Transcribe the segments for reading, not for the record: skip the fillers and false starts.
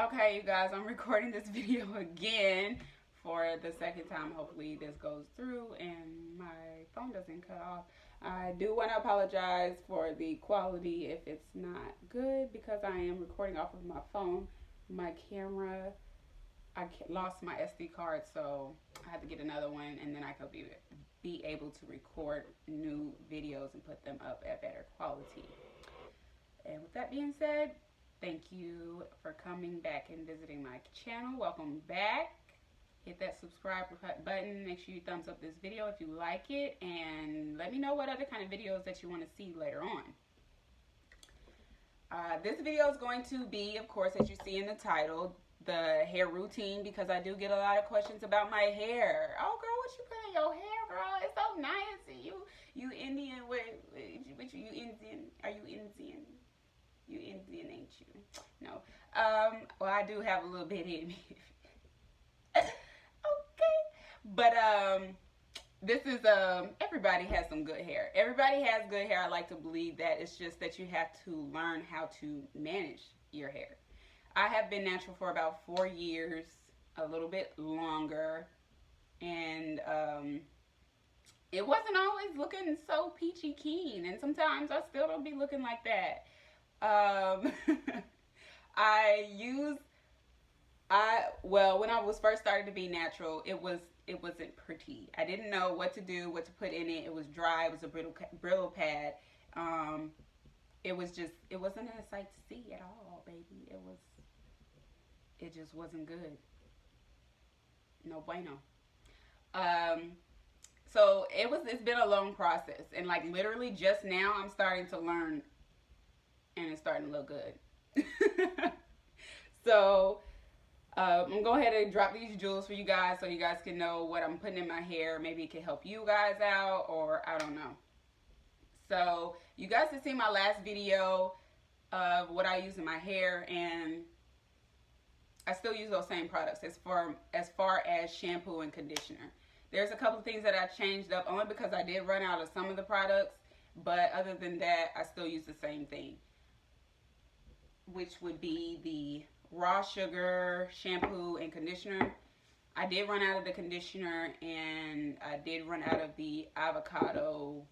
Okay, you guys, I'm recording this video again for the second time. Hopefully this goes through and my phone doesn't cut off. I do want to apologize for the quality if it's not good because I am recording off of my phone. My camera, I lost my SD card, so I had to get another one, and then I could be able to record new videos and put them up at better quality. And with that being said, thank you for coming back and visiting my channel. Welcome back. Hit that subscribe button. Make sure you thumbs up this video if you like it. And let me know what other kind of videos that you want to see later on. This video is going to be, of course, as you see in the title, the hair routine, because I do get a lot of questions about my hair. Oh, girl, what you put in your hair, girl? It's so nice. And you Indian? Which you Indian? Are you Indian? You Indian, ain't you? No. Well, I do have a little bit in me. Okay. But this is everybody has some good hair. Everybody has good hair. I like to believe that. It's just that you have to learn how to manage your hair. I have been natural for about 4 years, a little bit longer, and it wasn't always looking so peachy keen, and sometimes I still don't be looking like that. Well, when I was first starting to be natural, it wasn't pretty. I didn't know what to do, what to put in it. It was dry. It was a brittle pad. It wasn't a sight to see at all, baby. It just wasn't good. No bueno. So it's been a long process, and like literally just now I'm starting to learn, and it's starting to look good. So I'm gonna go ahead and drop these jewels for you guys so you guys can know what I'm putting in my hair. Maybe it can help you guys out, or I don't know. So you guys have seen my last video of what I use in my hair, and I still use those same products as far as shampoo and conditioner. There's a couple of things that I changed up only because I did run out of some of the products, but other than that, I still use the same thing, which would be the raw sugar shampoo and conditioner. I did run out of the conditioner, and I did run out of the avocado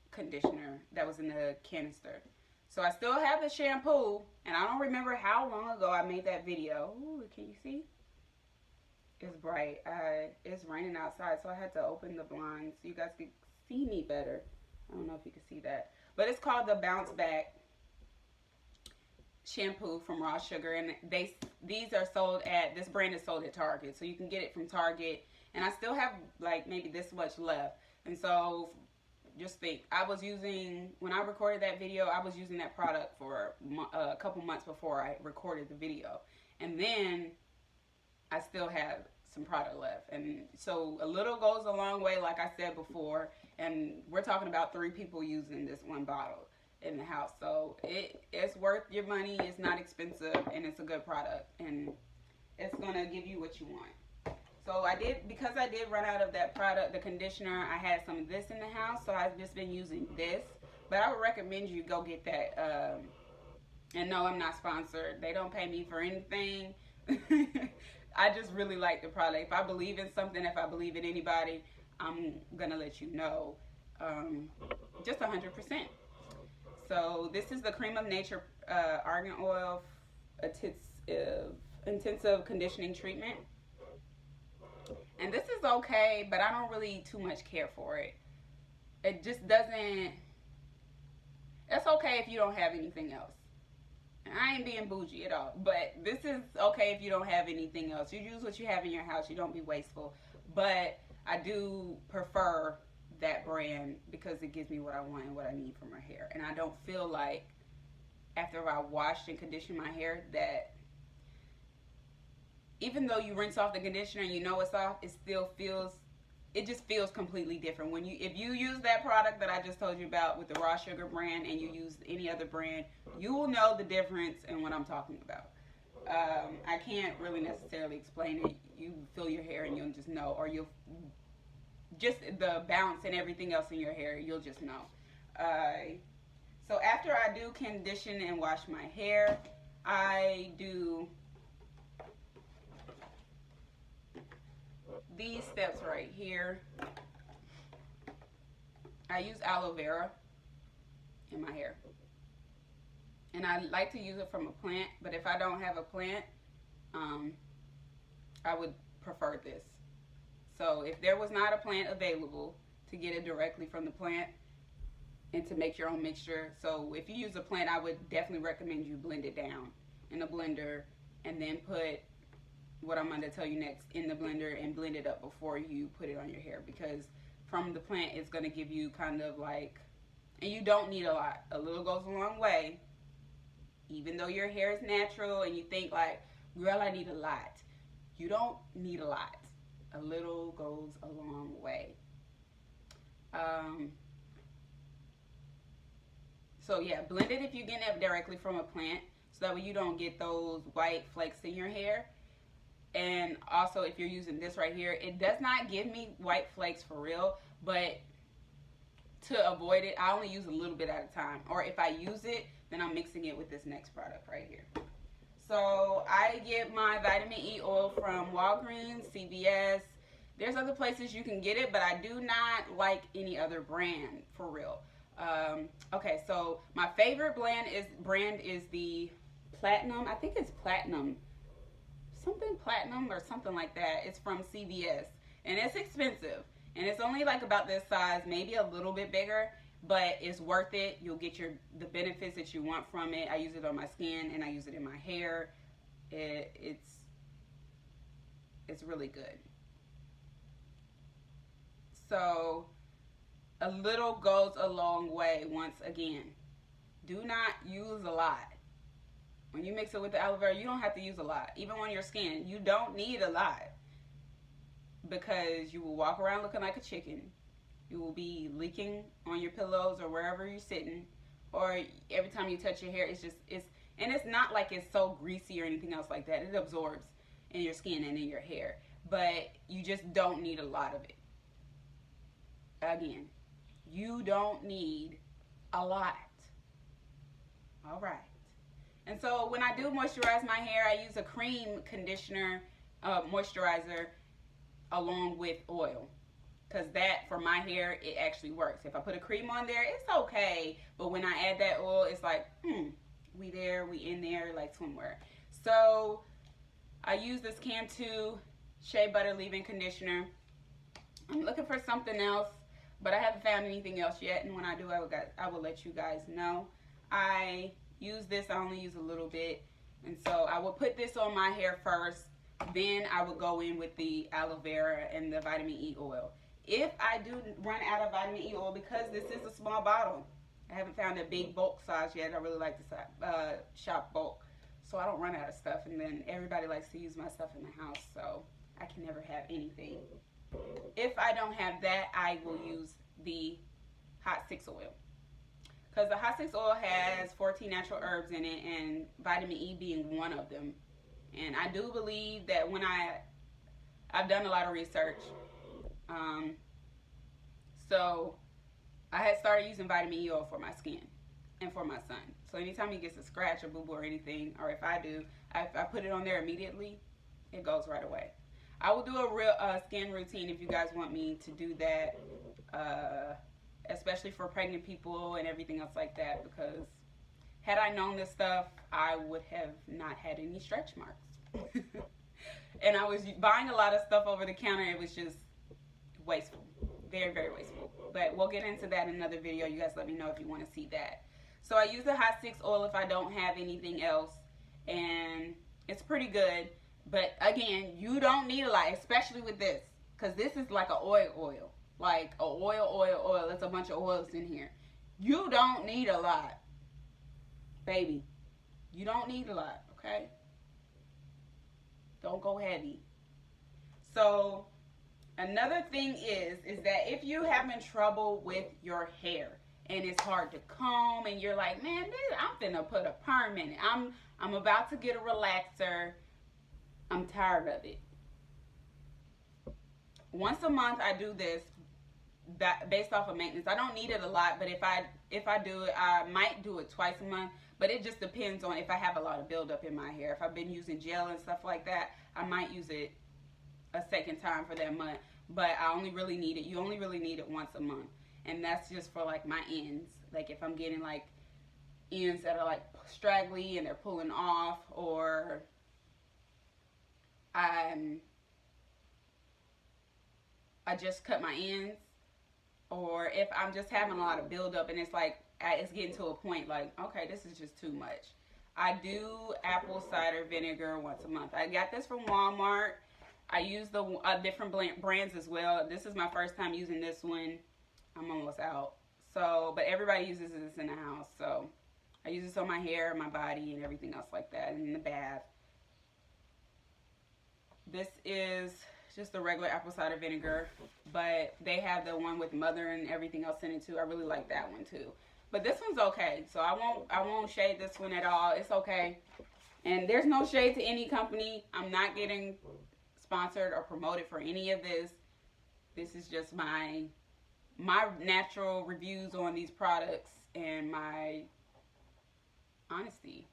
conditioner that was in the canister. So I still have the shampoo, and I don't remember how long ago I made that video. Ooh, can you see? It's bright. It's raining outside, so I had to open the blinds so you guys could see me better. I don't know if you can see that, but it's called the Bounce Back shampoo from Raw Sugar, and these are sold at, this brand is sold at Target, so you can get it from Target, and I still have like maybe this much left. And so just think, when I recorded that video, I was using that product for a couple months before I recorded the video, and then I still have some product left. And so a little goes a long way, like I said before, and we're talking about 3 people using this one bottle in the house, so it's worth your money. It's not expensive, and it's a good product, and it's gonna give you what you want. So because I did run out of that product, the conditioner, I had some of this in the house, so I've just been using this. But I would recommend you go get that. And no, I'm not sponsored. They don't pay me for anything. I just really like the product. If I believe in something, if I believe in anybody, I'm gonna let you know, just 100%. So this is the Cream of Nature Argan Oil Intensive Conditioning Treatment. And this is okay, but I don't really too much care for it. It just doesn't, it's okay if you don't have anything else. And I ain't being bougie at all, but this is okay if you don't have anything else. You use what you have in your house. You don't be wasteful. But I do prefer that brand because it gives me what I want and what I need for my hair. And I don't feel like after I washed and conditioned my hair that even though you rinse off the conditioner and you know it's off, it just feels completely different. If you use that product that I just told you about with the Raw Sugar brand, and you use any other brand, you will know the difference in what I'm talking about. I can't really necessarily explain it. You feel your hair and you'll just know, or you'll just the bounce and everything else in your hair, you'll just know. So after I do condition and wash my hair, I do these steps right here, I use aloe vera in my hair. And I like to use it from a plant, but if I don't have a plant, I would prefer this. So if there was not a plant available, to get it directly from the plant and to make your own mixture. So if you use a plant, I would definitely recommend you blend it down in a blender and then put what I'm going to tell you next in the blender and blend it up before you put it on your hair, because from the plant it's going to give you kind of like, and you don't need a lot. A little goes a long way. Even though your hair is natural and you think like, girl, I need a lot. You don't need a lot. A little goes a long way. So yeah, blend it if you're getting it directly from a plant, so that way you don't get those white flakes in your hair. And also, if you're using this right here, it does not give me white flakes for real, but to avoid it, I only use a little bit at a time. Or if I use it, then I'm mixing it with this next product right here. So I get my vitamin E oil from Walgreens, CVS. There's other places you can get it, but I do not like any other brand for real. Okay, so my favorite brand is the Platinum. I think it's Platinum. Something Platinum or something like that. It's from CVS. And it's expensive. And it's only like about this size, maybe a little bit bigger, but it's worth it. You'll get the benefits that you want from it. I use it on my skin and I use it in my hair. It's really good. So a little goes a long way. Once again, do not use a lot. When you mix it with the aloe vera, you don't have to use a lot. Even on your skin, you don't need a lot, because you will walk around looking like a chicken. You will be leaking on your pillows or wherever you're sitting, or every time you touch your hair, and it's not like it's so greasy or anything else like that. It absorbs in your skin and in your hair, but you just don't need a lot of it. Again, you don't need a lot. All right. And so when I do moisturize my hair, I use a cream conditioner moisturizer along with oil, because that, for my hair, it actually works. If I put a cream on there, it's okay, but when I add that oil, it's like, we in there like swimwear. So I use this Cantu Shea Butter Leave-In Conditioner. I'm looking for something else, but I haven't found anything else yet, and when I do, I will let you guys know. I use this, I only use a little bit, and so I will put this on my hair first, then I would go in with the aloe vera and the vitamin E oil. If I do run out of vitamin E oil, because this is a small bottle, I haven't found a big bulk size yet. I really like to shop bulk, so I don't run out of stuff, and then everybody likes to use my stuff in the house, so I can never have anything. If I don't have that, I will use the Hot 6 oil, because the Hot 6 oil has 14 natural herbs in it, and vitamin E being one of them. And I do believe that when I've done a lot of research, so I had started using vitamin E oil for my skin and for my son. So anytime he gets a scratch or boo-boo or anything, or if I do, I put it on there immediately, it goes right away. I will do a real skin routine if you guys want me to do that, especially for pregnant people and everything else like that, because had I known this stuff, I would have not had any stretch marks. And I was buying a lot of stuff over the counter. It was just wasteful. Very, very wasteful. But we'll get into that in another video. You guys let me know if you want to see that. So I use the Hot 6 oil if I don't have anything else, and it's pretty good. But again, you don't need a lot, especially with this, because this is like an oil. Like a oil. There's a bunch of oils in here. You don't need a lot, baby. You don't need a lot, okay? Don't go heavy. So another thing is that if you having trouble with your hair and it's hard to comb, and you're like, man, I'm finna put a perm in it. I'm about to get a relaxer. I'm tired of it. Once a month I do this, based off of maintenance. I don't need it a lot, but if I do it, I might do it twice a month. But it just depends on if I have a lot of buildup in my hair. If I've been using gel and stuff like that, I might use it a second time for that month. But I only really need it. You only really need it once a month, and that's just for like my ends. Like if I'm getting like ends that are like straggly and they're pulling off, or I just cut my ends, or if I'm just having a lot of buildup and it's like it's getting to a point like, okay, this is just too much. I do apple cider vinegar once a month. I got this from Walmart. I use the different brands as well. This is my first time using this one. I'm almost out. So, but everybody uses this in the house. So I use this on my hair, my body, and everything else like that, and in the bath. This is just the regular apple cider vinegar, but they have the one with mother and everything else in it too. I really like that one too. But this one's okay, so I won't shade this one at all. It's okay, and there's no shade to any company. I'm not getting sponsored or promoted for any of this. This is just my natural reviews on these products and my honesty.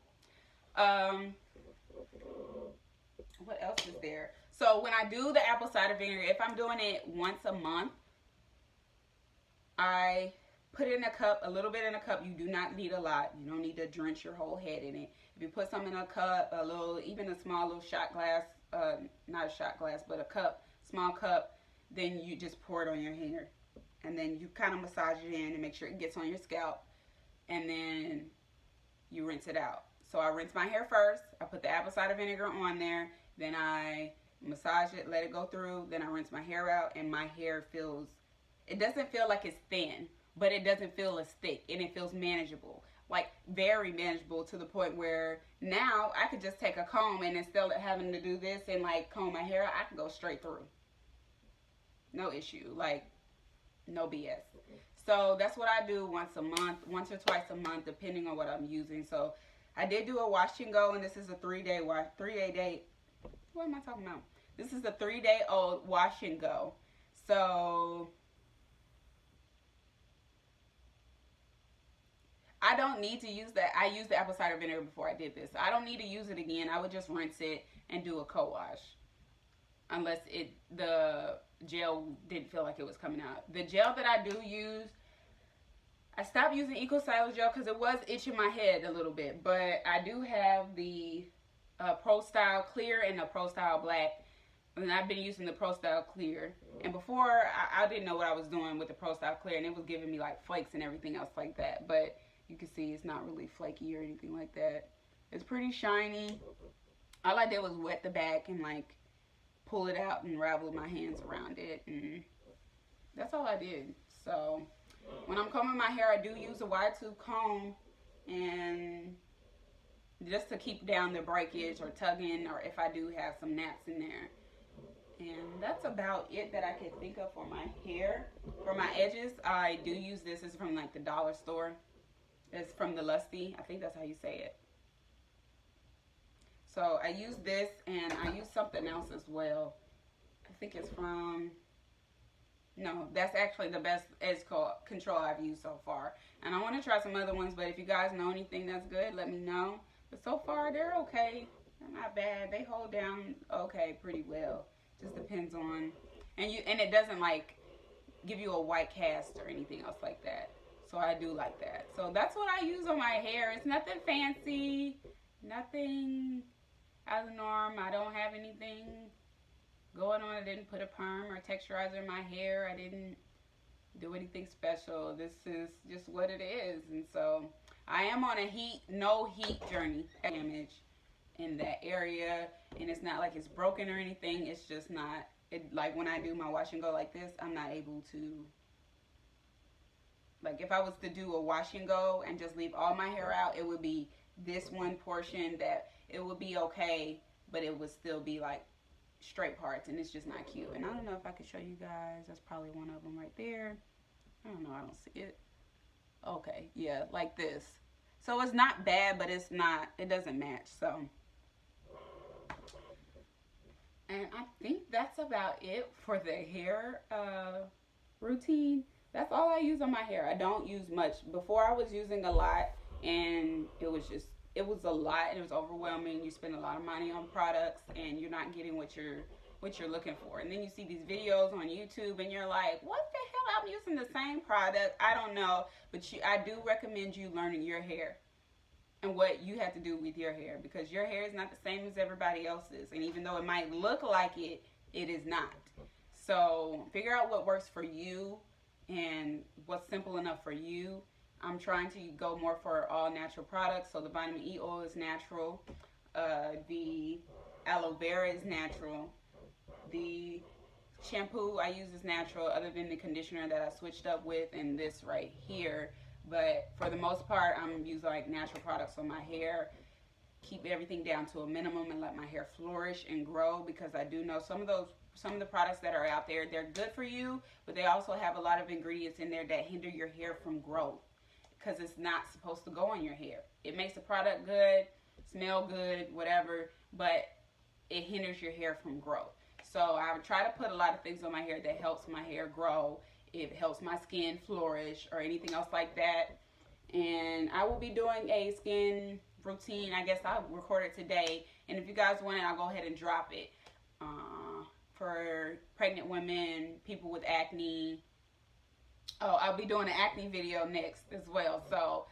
What else is there? So when I do the apple cider vinegar, if I'm doing it once a month, I put it in a cup, a little bit in a cup. You do not need a lot. You don't need to drench your whole head in it. If you put some in a cup, a little, even a small little shot glass, not a shot glass, but a cup, small cup, then you just pour it on your hair. And then you kind of massage it in and make sure it gets on your scalp. And then you rinse it out. So I rinse my hair first. I put the apple cider vinegar on there. Then I massage it, let it go through. Then I rinse my hair out, and my hair feels, it doesn't feel like it's thin, but it doesn't feel as thick, and it feels manageable. Like very manageable, to the point where now I could just take a comb, and instead of having to do this and like comb my hair, I can go straight through. No issue. Like no BS. So that's what I do once a month, once or twice a month, depending on what I'm using. So I did do a wash and go, and this is a 3-day date. What am I talking about? This is a 3-day-old wash and go. So I don't need to use that. I used the apple cider vinegar before I did this. I don't need to use it again. I would just rinse it and do a co-wash, unless the gel didn't feel like it was coming out. The gel that I do use, I stopped using Eco Stylish gel because it was itching my head a little bit. But I do have the Pro Style Clear and the Pro Style Black. And I've been using the Pro Style Clear. And before, I didn't know what I was doing with the Pro Style Clear. And it was giving me like flakes and everything else like that. But you can see it's not really flaky or anything like that. It's pretty shiny. All I did was wet the back and like pull it out and ravel my hands around it. And that's all I did. So when I'm combing my hair, I do use a wide tooth comb, and just to keep down the breakage or tugging, or if I do have some naps in there. And that's about it that I can think of for my hair. For my edges, I do use this. It's from like the dollar store. It's from the Lusty. I think that's how you say it. So I use this, and I use something else as well. I think it's from, no, that's actually the best edge control I've used so far. And I want to try some other ones, but if you guys know anything that's good, let me know. But so far, they're okay. They're not bad. They hold down okay pretty well. Just depends on, and it doesn't like give you a white cast or anything else like that. So I do like that. So that's what I use on my hair. It's nothing fancy, nothing out of the norm. I don't have anything going on. I didn't put a perm or texturizer in my hair. I didn't do anything special. This is just what it is. And so I am on a no heat journey. Damage in that area, and it's not like it's broken or anything. It's just not, like when I do my wash and go like this, I'm not able to, like if I was to do a wash and go and just leave all my hair out, it would be this one portion that it would be okay, but it would still be like straight parts, and it's just not cute. And I don't know if I could show you guys. That's probably one of them right there. I don't know. I don't see it. Okay. Yeah, like this. So it's not bad, but it's not, it doesn't match. So, and I think that's about it for the hair routine. That's all I use on my hair. I don't use much. Before I was using a lot, and it was a lot, and it was overwhelming. You spend a lot of money on products, and you're not getting what what you're looking for. And then you see these videos on YouTube and you're like, what the hell? I'm using the same product. I don't know. But I do recommend you learning your hair and what you have to do with your hair, because your hair is not the same as everybody else's. And even though it might look like it, it is not. So figure out what works for you and what's simple enough for you. I'm trying to go more for all natural products. So the vitamin E oil is natural. The aloe vera is natural. The shampoo I use is natural, other than the conditioner that I switched up with and this right here. But for the most part, I'm using like natural products on my hair. Keep everything down to a minimum and let my hair flourish and grow, because I do know some of the products that are out there, they're good for you, but they also have a lot of ingredients in there that hinder your hair from growth, because it's not supposed to go on your hair. It makes the product good, smell good, whatever, but it hinders your hair from growth. So I would try to put a lot of things on my hair that helps my hair grow. It helps my skin flourish or anything else like that. And I will be doing a skin routine. I guess I'll record it today. And if you guys want it, I'll go ahead and drop it. For pregnant women, people with acne. Oh, I'll be doing an acne video next as well. So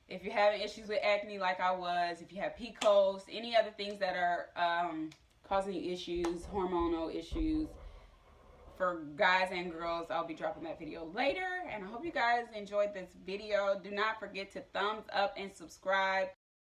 if you're having issues with acne like I was, if you have PCOS, any other things that are causing you issues, hormonal issues, for guys and girls, I'll be dropping that video later. And I hope you guys enjoyed this video. Do not forget to thumbs up and subscribe.